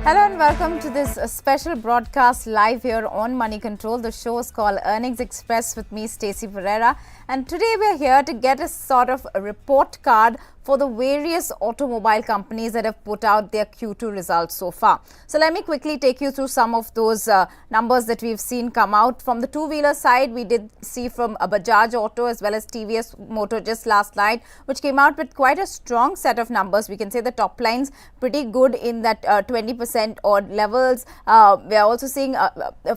Hello and welcome to this special broadcast live here on Moneycontrol. The show is called Earnings Express with me, Stacy Pereira. And today we're here to get a sort of a report card for the various automobile companies that have put out their Q2 results so far. So let me quickly take you through some of those numbers that we've seen come out. From the two-wheeler side, we did see from Bajaj Auto as well as TVS Motors just last night, which came out with quite a strong set of numbers. We can say the top line's pretty good in that 20% odd levels. We are also seeing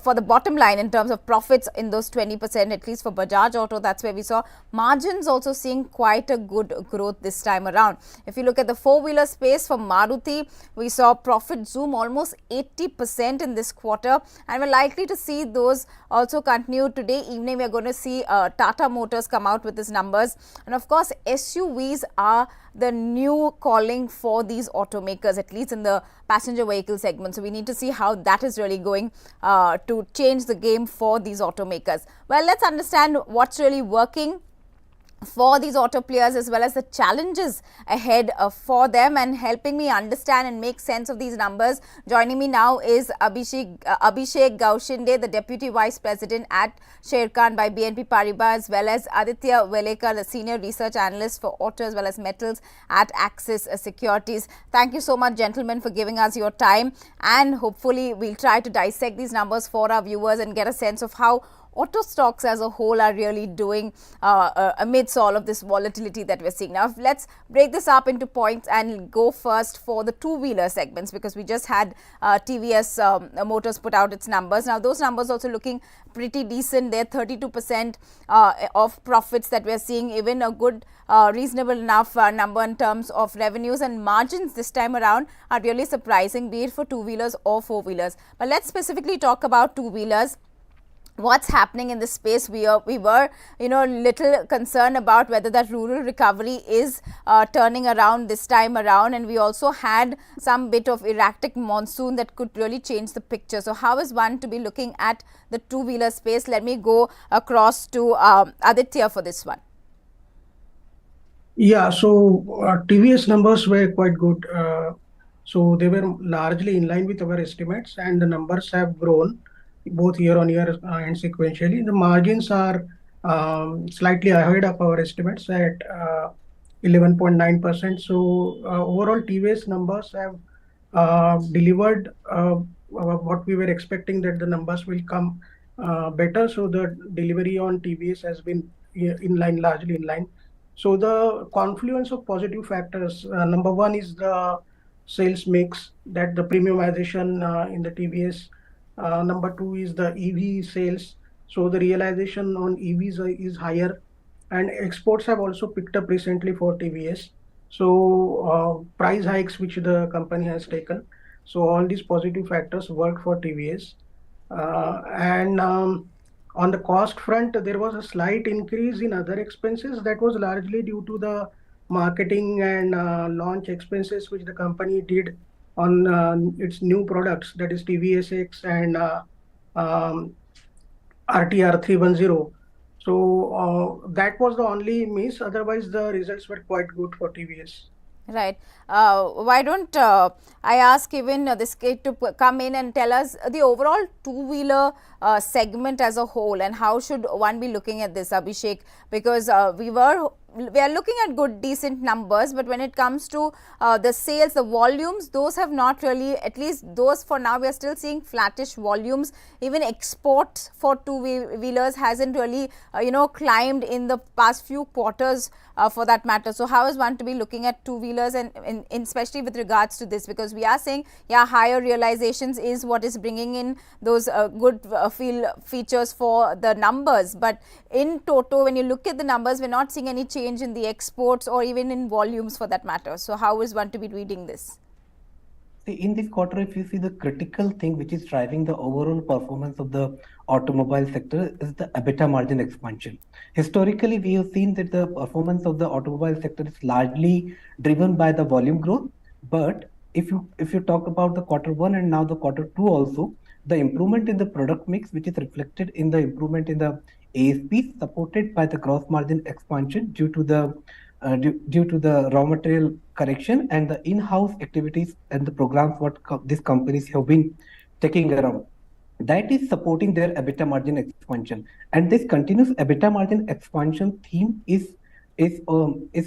for the bottom line in terms of profits in those 20%, at least for Bajaj Auto, that's where we saw margins also seeing quite a good growth this time around. If you look at the four-wheeler space for Maruti, we saw profit zoom almost 80% in this quarter, and we're likely to see those also continue today evening. We're going to see Tata Motors come out with these numbers, and of course SUVs are the new calling for these automakers, at least in the passenger vehicle segment. So we need to see how that is really going to change the game for these automakers. Well, let's understand what's really working for these auto players as well as the challenges ahead for them, and helping me understand and make sense of these numbers. Joining me now is Abhishek Gaoshinde, the Deputy Vice President at Sharekhan by BNP Paribas, as well as Aditya Welekar, the Senior Research Analyst for Auto as well as Metals at Axis Securities. Thank you so much, gentlemen, for giving us your time, and hopefully we'll try to dissect these numbers for our viewers and get a sense of how auto stocks as a whole are really doing amidst all of this volatility that we're seeing. Now, let's break this up into points and go first for the two-wheeler segments, because we just had TVS Motors put out its numbers. Now, those numbers also looking pretty decent. They're 32% of profits that we're seeing, even a good reasonable enough number in terms of revenues, and margins this time around are really surprising, be it for two-wheelers or four-wheelers. But let's specifically talk about two-wheelers. What's happening in this space? We were little concerned about whether that rural recovery is turning around this time around, and we also had some bit of erratic monsoon that could really change the picture. So how is one to be looking at the two-wheeler space? Let me go across to Aditya for this one. Yeah, so TVS numbers were quite good. So they were largely in line with our estimates, and the numbers have grown both year on year and sequentially. The margins are slightly ahead of our estimates at 11.9%. So overall TVS numbers have delivered what we were expecting, that the numbers will come better. So the delivery on TVS has been largely in line. So the confluence of positive factors, number one is the sales mix, that the premiumization in the TVS. Number two is the EV sales. So the realization on EVs is higher, and exports have also picked up recently for TVS. So price hikes which the company has taken. So all these positive factors work for TVS. And on the cost front, there was a slight increase in other expenses. That was largely due to the marketing and launch expenses which the company did on its new products, that is TVS X and RTR 310. So that was the only miss. Otherwise, the results were quite good for TVS. Right. Why don't I ask even this kid to come in and tell us the overall two-wheeler segment as a whole, and how should one be looking at this, Abhishek? Because we are looking at good, decent numbers, but when it comes to the sales, the volumes, those have not really, at least those for now, we are still seeing flattish volumes. Even exports for two-wheelers hasn't really, climbed in the past few quarters for that matter. So how is one to be looking at two-wheelers, and especially with regards to this? Because we are saying, yeah, higher realizations is what is bringing in those good features for the numbers. But in total, when you look at the numbers, we're not seeing any change in the exports or even in volumes for that matter. So how is one to be reading this? In this quarter, if you see, the critical thing which is driving the overall performance of the automobile sector is the EBITDA margin expansion. Historically, we have seen that the performance of the automobile sector is largely driven by the volume growth. But if you talk about the quarter one and now the quarter two also, the improvement in the product mix, which is reflected in the improvement in the ASP, supported by the gross margin expansion due to the due to the raw material correction and the in-house activities and the programs what these companies have been taking around, that is supporting their EBITDA margin expansion. And this continuous EBITDA margin expansion theme is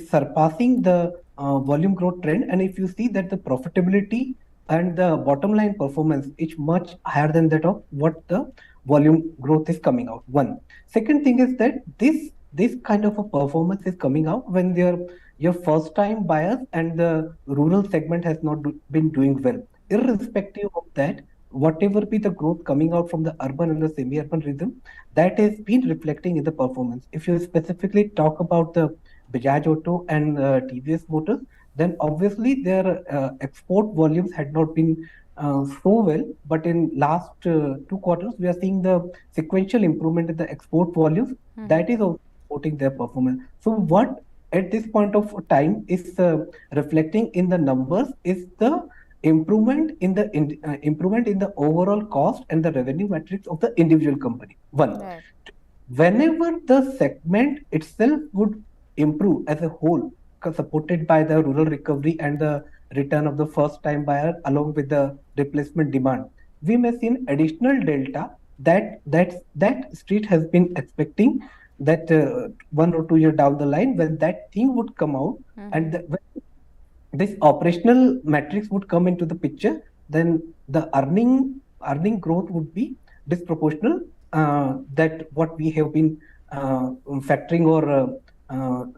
surpassing the volume growth trend. And if you see that the profitability and the bottom line performance is much higher than that of what the volume growth is coming out. One. Second thing is that this kind of a performance is coming out when your first time buyers and the rural segment has not been doing well. Irrespective of that, whatever be the growth coming out from the urban and the semi-urban rhythm, that has been reflecting in the performance. If you specifically talk about the Bajaj Auto and TVS Motors, then obviously their export volumes had not been so well. But in last 2 quarters, we are seeing the sequential improvement in the export volumes. That is also supporting their performance. So what at this point of time is reflecting in the numbers is the improvement in the overall cost and the revenue metrics of the individual company. One, Right. whenever the segment itself would improve as a whole, supported by the rural recovery and the return of the first time buyer along with the replacement demand, we may see an additional delta that street has been expecting that 1 or 2 years down the line when that thing would come out. And when this operational metrics would come into the picture, then the earning growth would be disproportional that what we have been factoring or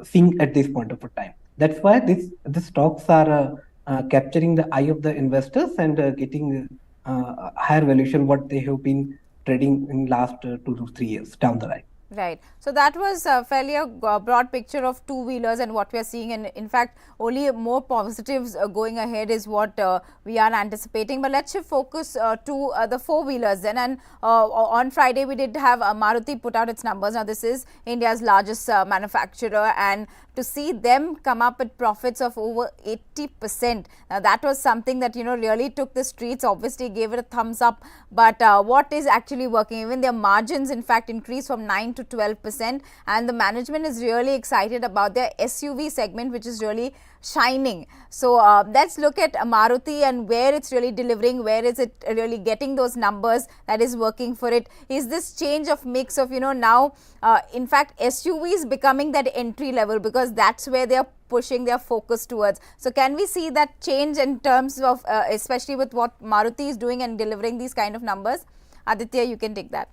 seeing at this point of a time. That's why the stocks are capturing the eye of the investors and getting higher valuation what they have been trading in last 2 to 3 years down the line. Right. So that was fairly a broad picture of two-wheelers and what we are seeing, and in fact only more positives going ahead is what we are anticipating. But let's shift focus to the four-wheelers then. And on Friday we did have Maruti put out its numbers. Now this is India's largest manufacturer, and to see them come up with profits of over 80%, now that was something that really took the streets, obviously gave it a thumbs up. But what is actually working? Even their margins in fact increased from 9 to 12%, and the management is really excited about their SUV segment, which is really shining. So let's look at Maruti and where it's really delivering, where is it really getting those numbers that is working for it. Is this change of mix of now in fact SUV is becoming that entry level, because that's where they're pushing their focus towards. So can we see that change in terms of especially with what Maruti is doing and delivering these kind of numbers? Aditya, you can take that.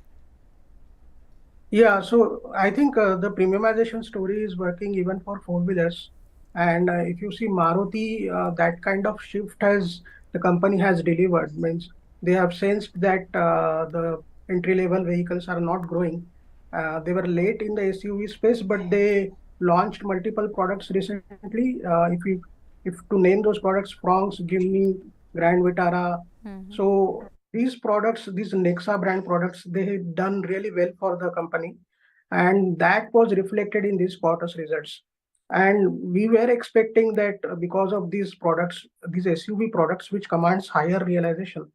Yeah, so I think the premiumization story is working even for four-wheelers. And if you see Maruti, that kind of shift the company has delivered. Means they have sensed that the entry-level vehicles are not growing. They were late in the SUV space, but they launched multiple products recently. If to name those products, Fronx, Jimny, Grand Vitara. So these products, these Nexa brand products, they have done really well for the company, and that was reflected in this quarter's results. And we were expecting that because of these products, these SUV products, which commands higher realization,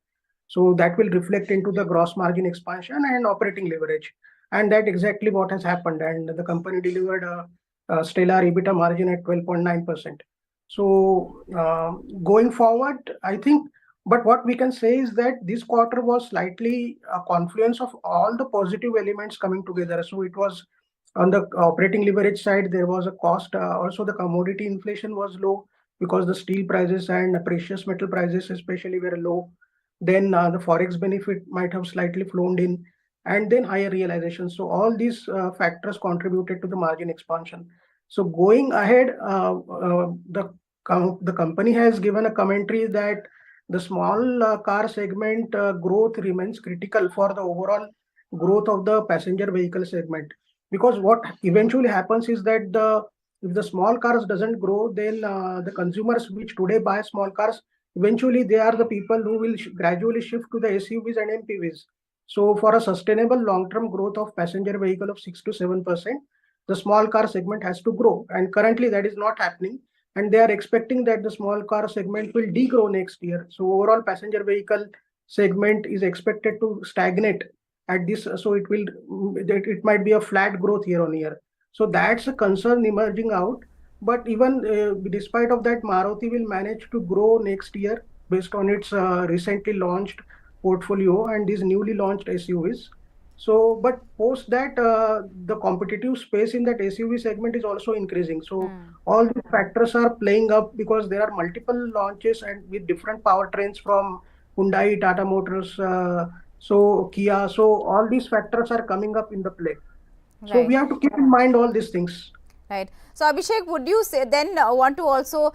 so that will reflect into the gross margin expansion and operating leverage. And that exactly what has happened. And the company delivered a stellar EBITDA margin at 12.9%. So going forward, I think, but what we can say is that this quarter was slightly a confluence of all the positive elements coming together. So it was on the operating leverage side, there was a cost. Also, the commodity inflation was low because the steel prices and precious metal prices especially were low. Then the forex benefit might have slightly flown in, and then higher realization. So all these factors contributed to the margin expansion. So going ahead, the company has given a commentary that the small car segment growth remains critical for the overall growth of the passenger vehicle segment. Because what eventually happens is that if the small cars doesn't grow, then the consumers which today buy small cars, eventually they are the people who will gradually shift to the SUVs and MPVs. So for a sustainable long-term growth of passenger vehicle of 6 to 7%, the small car segment has to grow. And currently that is not happening. And they are expecting that the small car segment will degrow next year. So overall passenger vehicle segment is expected to stagnate at this. So it might be a flat growth year on year. So that's a concern emerging out. But even despite of that, Maruti will manage to grow next year based on its recently launched portfolio and these newly launched SUVs. So, but post that, the competitive space in that SUV segment is also increasing. So, all these factors are playing up because there are multiple launches and with different powertrains from Hyundai, Tata Motors, so Kia. So, all these factors are coming up in the play. So, we Right. have to keep in mind all these things. Right. So, Abhishek, would you say then want to also,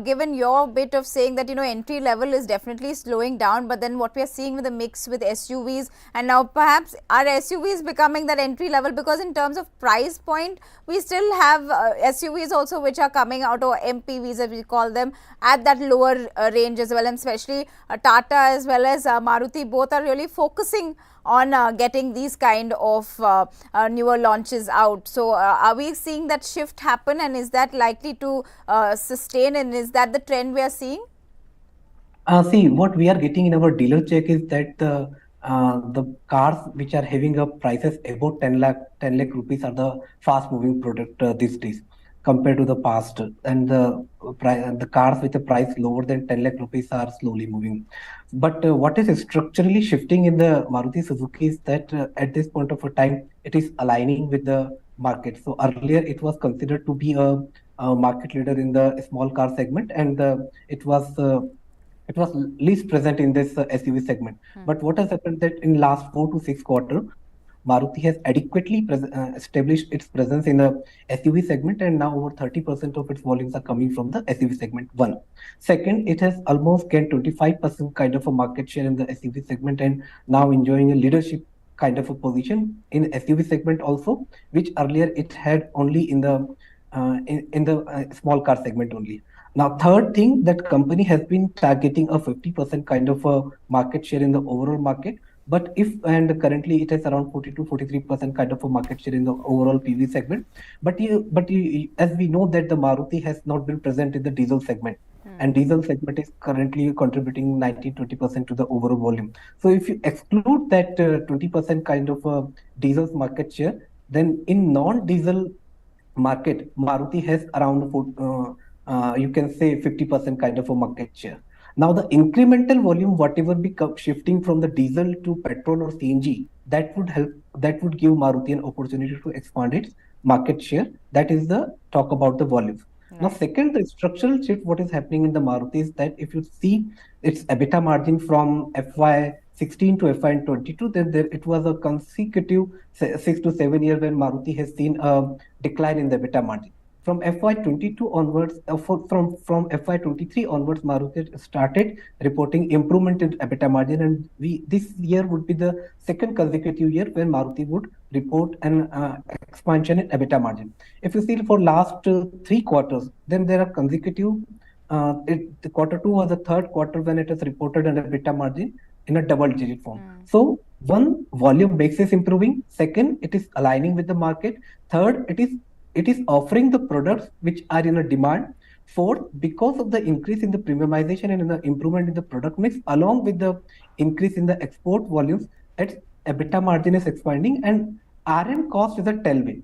given your bit of saying that, entry level is definitely slowing down, but then what we are seeing with the mix with SUVs, and now perhaps are SUVs becoming that entry level, because in terms of price point, we still have SUVs also which are coming out, or MPVs as we call them, at that lower range as well, and especially Tata as well as Maruti, both are really focusing on getting these kind of newer launches out. So, are we seeing that shift happen, and is that likely to sustain, and is that the trend we are seeing? See, what we are getting in our dealer check is that the cars which are having a prices above 10 lakh rupees are the fast moving product these days compared to the past, and the cars with a price lower than 10 lakh rupees are slowly moving. But what is structurally shifting in the Maruti Suzuki is that at this point of a time it is aligning with the market. So earlier it was considered to be a market leader in the small car segment, and it was it was least present in this SUV segment. But what has happened that in last 4 to 6 quarter, Maruti has adequately established its presence in the SUV segment, and now over 30% of its volumes are coming from the SUV segment. One. Second, it has almost gained 25% kind of a market share in the SUV segment, and now enjoying a leadership kind of a position in SUV segment also, which earlier it had only in the small car segment only. Now, third thing, that company has been targeting a 50% kind of a market share in the overall market. But if, and currently it is around 40 to 43% kind of a market share in the overall PV segment. As we know that the Maruti has not been present in the diesel segment, and diesel segment is currently contributing 19-20% to the overall volume. So if you exclude that 20% kind of diesel's market share, then in non-diesel market, Maruti has around you can say 50% kind of a market share. Now the incremental volume, whatever be shifting from the diesel to petrol or CNG, that would help, that would give Maruti an opportunity to expand its market share. That is the talk about the volumes. Now, second, the structural shift, what is happening in the Maruti is that if you see its EBITDA margin from FY16 to FY22, then there it was a consecutive 6 to 7 years when Maruti has seen a decline in the EBITDA margin. From FY22 onwards, from FY23 onwards, Maruti started reporting improvement in EBITDA margin, and this year would be the second consecutive year when Maruti would report an expansion in EBITDA margin. If you see for last 3 quarters, then there are consecutive. The quarter 2 was the third quarter when it has reported an EBITDA margin in a double-digit form. So one, volume mix is improving. Second, it is aligning with the market. Third, it is offering the products which are in a demand. Fourth, because of the increase in the premiumization and in the improvement in the product mix, along with the increase in the export volumes, its EBITDA margin is expanding, and RM cost is a tailwind.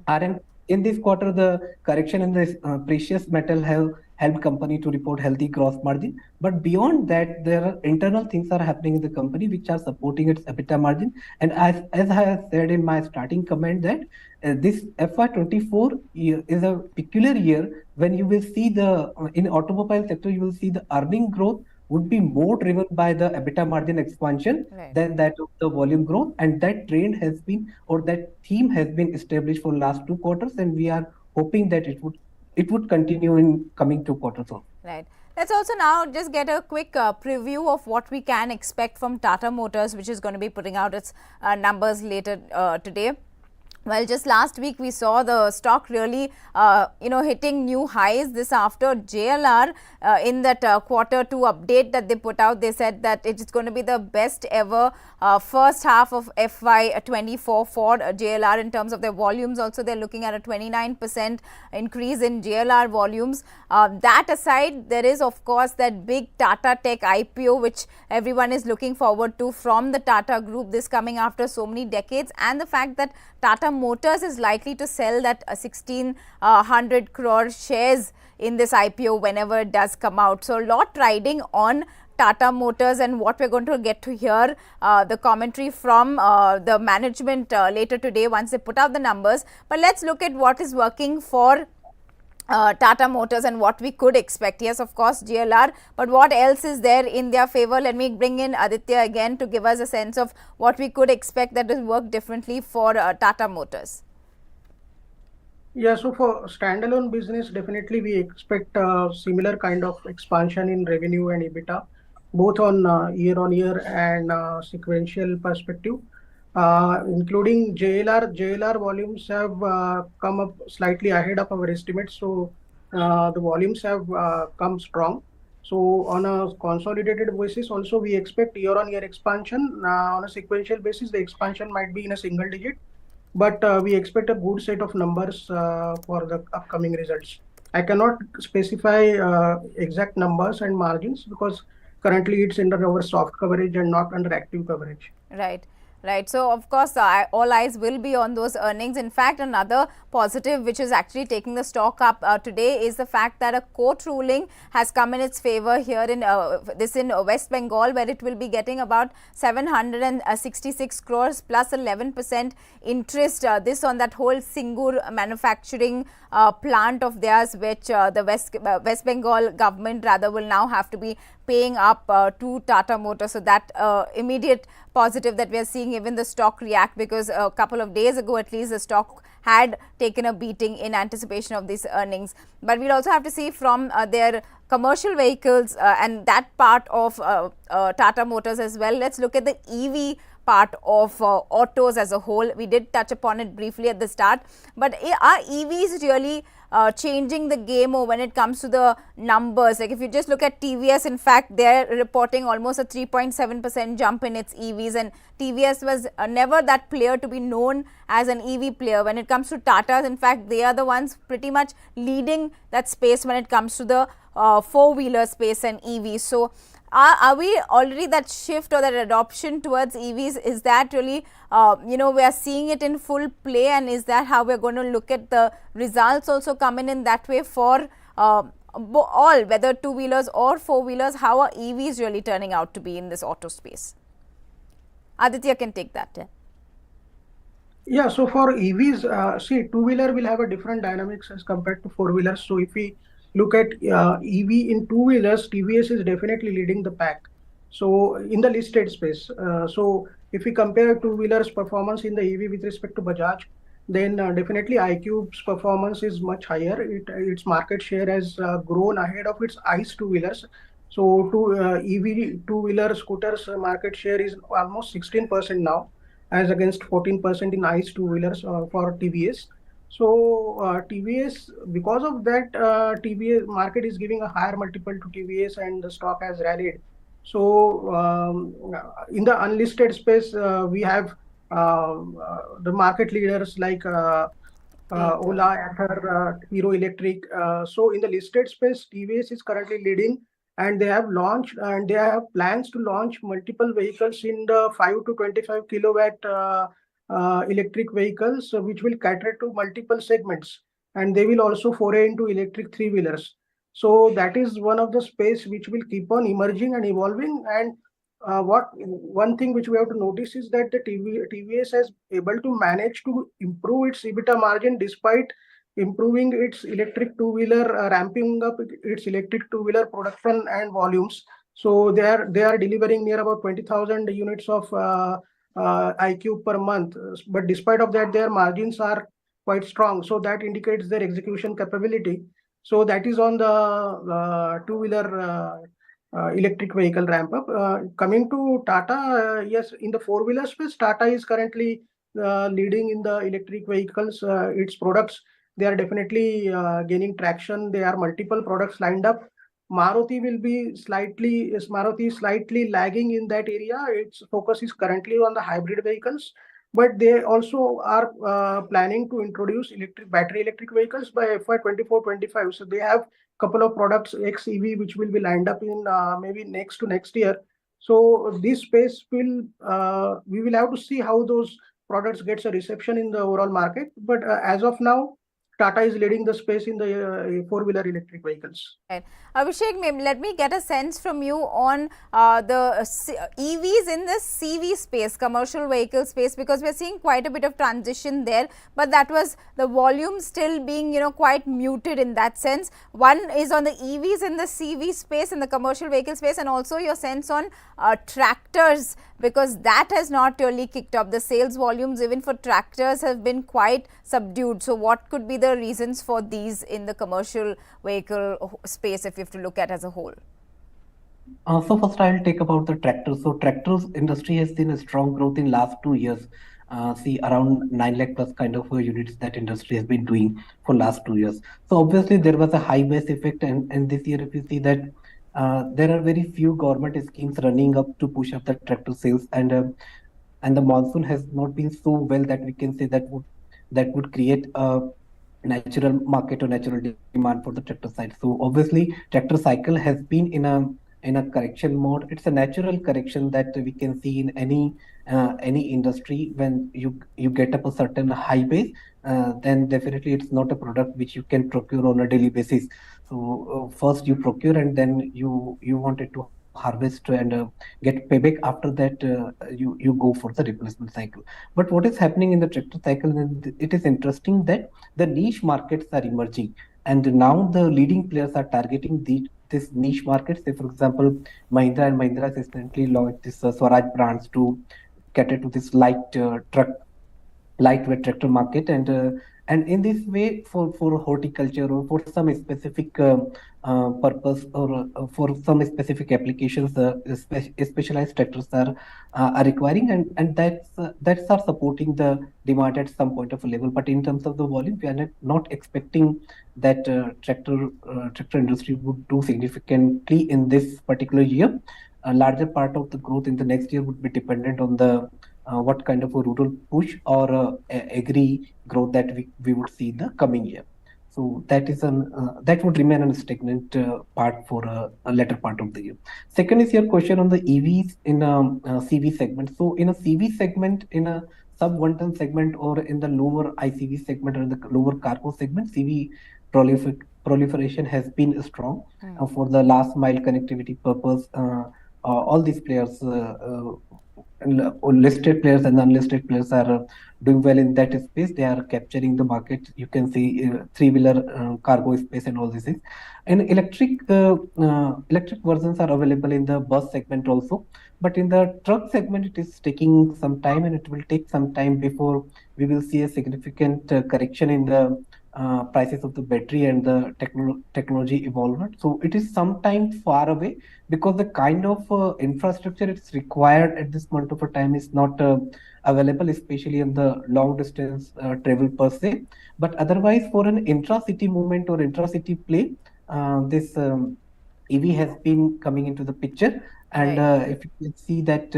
RM in this quarter, the correction in the precious metal have helped company to report healthy gross margin. But beyond that, there are internal things are happening in the company which are supporting its EBITDA margin. And as I have said in my starting comment that this FY24 year is a peculiar year when you will see the in automobile sector, you will see the earning growth would be more driven by the EBITDA margin expansion than that of the volume growth. And that trend has been, or that theme has been established for last 2 quarters, and we are hoping that it would continue in coming 2 quarters also. Right. Let's also now just get a quick preview of what we can expect from Tata Motors, which is going to be putting out its numbers later today. Well, just last week we saw the stock really, hitting new highs. This after JLR in that quarter 2 update that they put out, they said that it is going to be the best ever first half of FY24 for JLR in terms of their volumes. Also, they're looking at a 29% increase in JLR volumes. That aside, there is of course that big Tata Tech IPO, which everyone is looking forward to from the Tata Group, this coming after so many decades, and the fact that Tata Motors is likely to sell that 1,600 crore shares in this IPO whenever it does come out. So, a lot riding on Tata Motors, and what we're going to get to hear the commentary from the management later today once they put out the numbers. But let's look at what is working for Tata Motors and what we could expect. Yes, of course, GLR, but what else is there in their favor? Let me bring in Aditya again to give us a sense of what we could expect that will work differently for Tata Motors. Yeah, so for standalone business, definitely we expect a similar kind of expansion in revenue and EBITDA, both on year-on-year and sequential perspective, including JLR. JLR volumes have come up slightly ahead of our estimates, so the volumes have come strong. So on a consolidated basis, also we expect year-on-year expansion. On a sequential basis, the expansion might be in a single digit, but we expect a good set of numbers for the upcoming results. I cannot specify exact numbers and margins because currently it's under our soft coverage and not under active coverage. Right. Right. So, of course, all eyes will be on those earnings. In fact, another positive which is actually taking the stock up today is the fact that a court ruling has come in its favor here in West Bengal, where it will be getting about 766 crores plus 11% interest. This on that whole Singur manufacturing plant of theirs, which the West Bengal government rather will now have to be paying up to Tata Motors. So that immediate positive that we are seeing even the stock react, because a couple of days ago at least the stock had taken a beating in anticipation of these earnings. But we'll also have to see from their commercial vehicles and that part of Tata Motors as well. Let's look at the EV part of autos as a whole. We did touch upon it briefly at the start, but are EVs really changing the game or when it comes to the numbers? Like if you just look at TVS, in fact, they're reporting almost a 3.7% jump in its EVs, and TVS was never that player to be known as an EV player. When it comes to Tata's, in fact, they are the ones pretty much leading that space when it comes to the four-wheeler space and EVs. So are we already that shift or that adoption towards EVs? Is that really, we are seeing it in full play, and is that how we're going to look at the results also come in that way for all, whether two-wheelers or four-wheelers? How are EVs really turning out to be in this auto space? Aditya can take that. Yeah, so for EVs, see, two-wheeler will have a different dynamics as compared to four-wheelers. So if we look at EV in two-wheelers, TVS is definitely leading the pack. So in the listed space, so if we compare two-wheelers performance in the EV with respect to Bajaj, then definitely iQube's performance is much higher. Its market share has grown ahead of its ICE two-wheelers. So EV two-wheeler scooters market share is almost 16% now, as against 14% in ICE two-wheelers for TVS. So TVS, because of that, TVS market is giving a higher multiple to TVS and the stock has rallied. So in the unlisted space, we have the market leaders like Ola, Ather, Hero Electric. So in the listed space, TVS is currently leading, and they have launched and they have plans to launch multiple vehicles in the 5 to 25 kilowatt electric vehicles, which will cater to multiple segments, and they will also foray into electric three-wheelers. So that is one of the space which will keep on emerging and evolving. And one thing which we have to notice is that the TVS has able to manage to improve its EBITDA margin despite improving its electric two-wheeler, ramping up its electric two-wheeler production and volumes. So they are delivering near about 20,000 units of IQ per month. But despite of that, their margins are quite strong. So that indicates their execution capability. So that is on the two-wheeler electric vehicle ramp up. Coming to Tata, yes, in the four-wheeler space, Tata is currently leading in the electric vehicles. Its products, they are definitely gaining traction. There are multiple products lined up. Maruti is slightly lagging in that area. Its focus is currently on the hybrid vehicles, but they also are planning to introduce battery electric vehicles by FY 24-25. So they have couple of products XEV which will be lined up in maybe next year. So this space we will have to see how those products gets a reception in the overall market. But as of now, Tata is leading the space in the four-wheeler electric vehicles. Right. Abhishek, let me get a sense from you on the EVs in the CV space, commercial vehicle space, because we're seeing quite a bit of transition there, but that was the volume still being, quite muted in that sense. One is on the EVs in the CV space, in the commercial vehicle space, and also your sense on tractors, because that has not really kicked up. The sales volumes even for tractors have been quite subdued. So what could be the reasons for these in the commercial vehicle space if you have to look at as a whole? So first I'll take about the tractors. So tractors industry has seen a strong growth in last 2 years. See around 9 lakh plus kind of units that industry has been doing for last 2 years. So obviously there was a high base effect, and this year if you see that there are very few government schemes running up to push up the tractor sales, and the monsoon has not been so well that we can say that would create a natural market or natural demand for the tractor side. So obviously tractor cycle has been in a correction mode. It's a natural correction that we can see in any industry. When you get up a certain high base, then definitely it's not a product which you can procure on a daily basis. So first you procure, and then you wanted to harvest and get payback. After that you go for the replacement cycle. But what is happening in the tractor cycle, and it is interesting that the niche markets are emerging, and now the leading players are targeting this niche market. Say for example, Mahindra and Mahindra has recently launched this Swaraj brands to cater to this lightweight tractor market, and in this way for horticulture or for some specific purpose, or for some specific applications, specialized tractors are requiring, and that's are supporting the demand at some point of a level. But in terms of the volume, we are not expecting that tractor industry would do significantly in this particular year. A larger part of the growth in the next year would be dependent on the what kind of a rural push or agri growth that we would see in the coming year. So that would remain a stagnant part for a later part of the year. Second is your question on the EVs in CV segment. So in a CV segment, in a sub 1 ton segment, or in the lower ICV segment, or the lower cargo segment, CV proliferation has been strong for the last mile connectivity purpose. All these players, listed players and unlisted players, are doing well in that space. They are capturing the market. You can see three-wheeler cargo space and all these things. And electric versions are available in the bus segment also. But in the truck segment, it is taking some time, and it will take some time before we will see a significant correction in the prices of the battery and the technology evolvement. So it is sometime far away, because the kind of infrastructure it's required at this point of a time is not available, especially in the long distance travel per se. But otherwise, for an intra-city movement or intra-city play, this EV has been coming into the picture. And if you can see that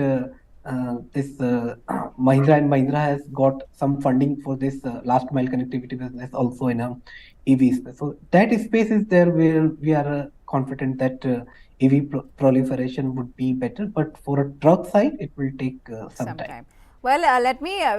this Mahindra and Mahindra has got some funding for this last mile connectivity business also in a EV space. So that space is there where we are confident that EV proliferation would be better, but for a truck side, it will take some time. Well,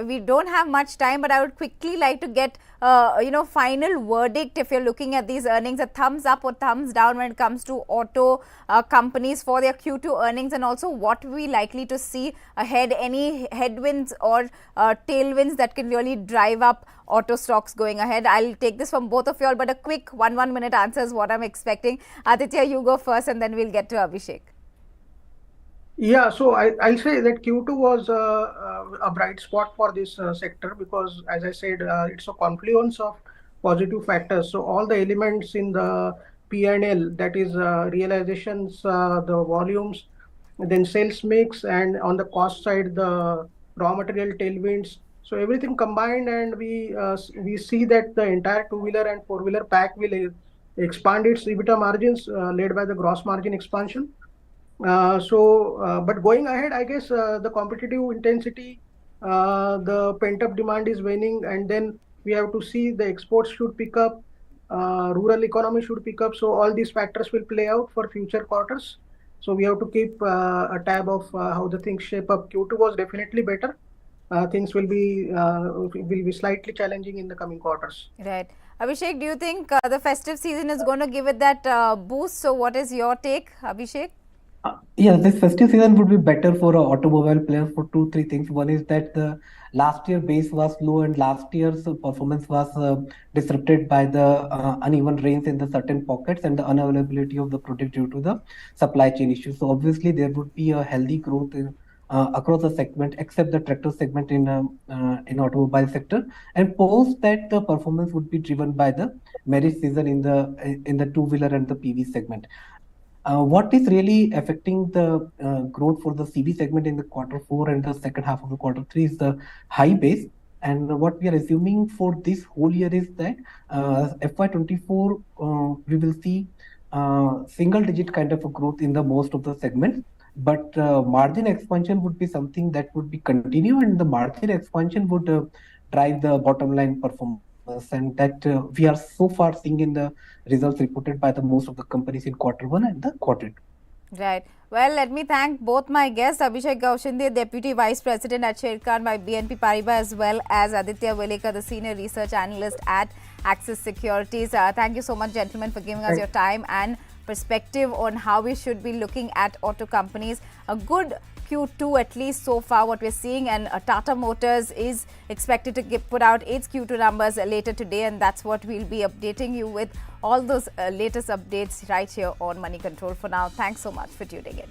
we don't have much time, but I would quickly like to get, final verdict if you're looking at these earnings, a thumbs up or thumbs down when it comes to auto companies for their Q2 earnings, and also what we likely to see ahead, any headwinds or tailwinds that can really drive up auto stocks going ahead. I'll take this from both of you all, but a quick 1 minute answer is what I'm expecting. Aditya, you go first, and then we'll get to Abhishek. Yeah, so I'll say that Q2 was a bright spot for this sector, because, as I said, it's a confluence of positive factors. So all the elements in the P&L, that is realizations, the volumes, then sales mix, and on the cost side, the raw material tailwinds. So everything combined, and we see that the entire two-wheeler and four-wheeler pack will expand its EBITDA margins, led by the gross margin expansion. But going ahead, I guess the competitive intensity, the pent-up demand is waning, and then we have to see the exports should pick up, rural economy should pick up. So all these factors will play out for future quarters. So we have to keep a tab of how the things shape up. Q2 was definitely better. things will be slightly challenging in the coming quarters. Right. Abhishek, do you think the festive season is going to give it that boost? So, what is your take, Abhishek? Yeah, this festive season would be better for automobile players for two, three things. One is that the last year base was low and last year's performance was disrupted by the uneven rains in the certain pockets and the unavailability of the product due to the supply chain issues. So obviously there would be a healthy growth across the segment, except the tractor segment in automobile sector. And post that, the performance would be driven by the marriage season in the two-wheeler and the PV segment. What is really affecting the growth for the CV segment in the quarter four and the second half of the quarter three is the high base. And what we are assuming for this whole year is that FY24 we will see single digit kind of a growth in the most of the segments. But margin expansion would be something that would be continue, and the margin expansion would drive the bottom line performance, and that we are so far seeing in the results reported by the most of the companies in quarter one and the quarter two. Right. Well, let me thank both my guests, Abhishek Gaoshinde, Deputy Vice President at Sharekhan by BNP Paribas, as well as Aditya Welekar, the Senior Research Analyst at Axis Securities. Thank you so much, gentlemen, for giving us your time and perspective on how we should be looking at auto companies. A good Q2 at least so far what we're seeing, and Tata Motors is expected to put out its Q2 numbers later today, and that's what we'll be updating you with all those latest updates right here on Money Control. For now, thanks so much for tuning in.